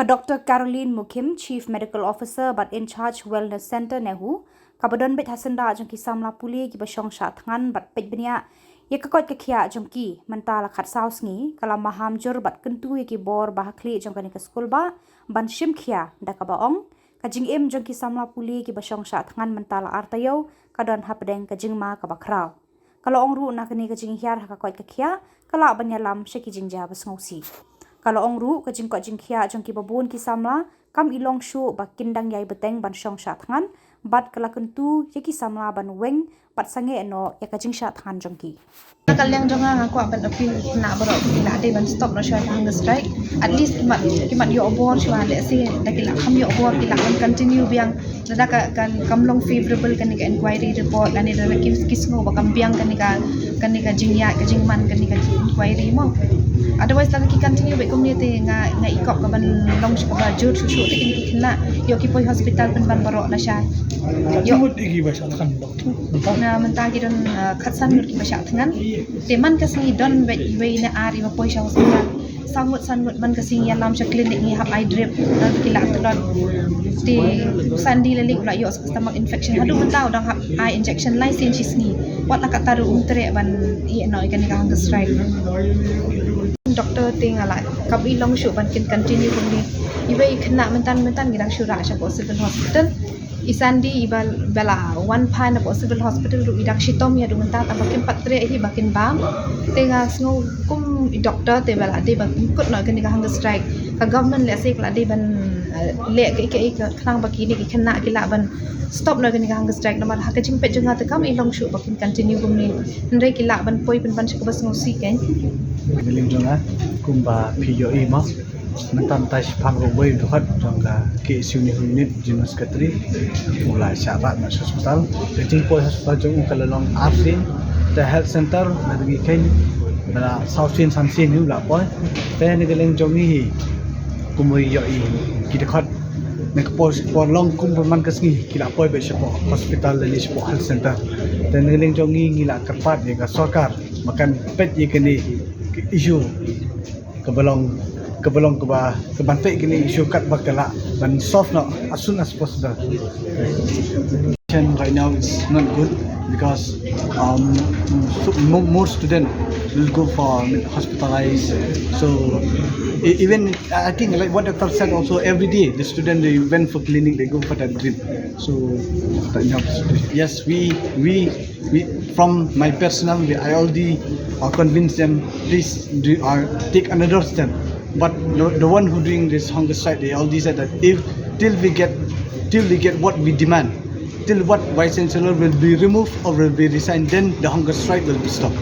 Dr Caroline Mukhim, Chief Medical Officer but in charge Wellness Center Nehu, kabadon beit syndah jong ki Samla pule kiba Samla Shah Thngan but Peit bniah, ye koit khiah jong ki mynta la sngi, kala mahan jur but kyntu ye ki bor bahakhlieh jong kane skulbah, ban shim khiah da kaba ka Jingim jong ki Samla pule kiba Samla Shah Thngan mynta la taiew, kadon hapdeng ka Jingma kaba khraw. Kalau ong ru na kane ka jinghiar ka koit khiah, kala ban ialam sheki jingja basngausi. Kalau ong ru ka jinghiar jong ki babun ki Samla kam ilong shu ba kindang yai beteng ban Samla Shah Thngan bat kala kyntu ye ki Samla ban weng pat sange eno ya ka Samla Shah Thngan jong ki Kalau yang jangan aku akan appeal nak berok bila ada ban stop no show hunger strike at least kimat yo obor show ada si dak kila kam yo obor kila kan continue biang nada kan kam long favorable kan ka inquiry report dan ada kisngo bakam biang kan ka jinghiar ka jingman kan ka inquiry mo otherwise lagi continue baik community nga ikop ka ban long shkaba jur shushu te kini kina yo ki poi hospital ban barok na sha yo iki ba sha kan na mynta ki don khatsan ki ba sha thngan teman ka sngi don we na ari ma poi sha hospital sangut man ka sing ialam sha clinic ni hap eye drip dan kila telon ti sandi lelik la yo stomach infection hadu mentau dang hap eye injection license sni wat la ka taru umtre ban i no ikan ka hunger strike Doktor tinggal kabi long show ban kin continue kuni iba ikna mentan gidang syura sha civil hospital isandi ibal bala one pine of civil hospital ru idak shitom ya du menta ta bakin patre hi bakin bam tenga sngo kum doktor te bala de ban kut no kan ka hunger strike ka government le se kala de ban le ke khang bakini ki khna kila ban stop no kan ka hunger strike namal ha ka jimpet junga ta kam ilong show bakin continue kuni ndai kila ban poi ban shka bas ngo si kan Giling jonga kumba piyo ima mentan tas pangro boy dohat jonga ke suni unit jenis katri mulai syarat mas hospital kencing poi hospital jong kalalong afsin the health center lagi kain bala south fin samsin ni la poi te ni giling jongi kumui yo i kidakhat nek pos por long kum man kasngi kila poi be sepo hospital lali sepo health center te ni giling jongi ngila kerpat ye ka sarkar makan pet ye kini isu kebalong kebantai kini isu kat bakala ban solve no as soon as possible. Right now it's not good because more students will go for hospitalized. So even I think like what doctor said also every day the student they went for clinic they go for that drip. So yes we from my personal I already convince them please take another step. But the one who doing this hunger strike they already said that if till we get what we demand, till what vice chancellor will be removed or will be resigned, then the hunger strike will be stopped.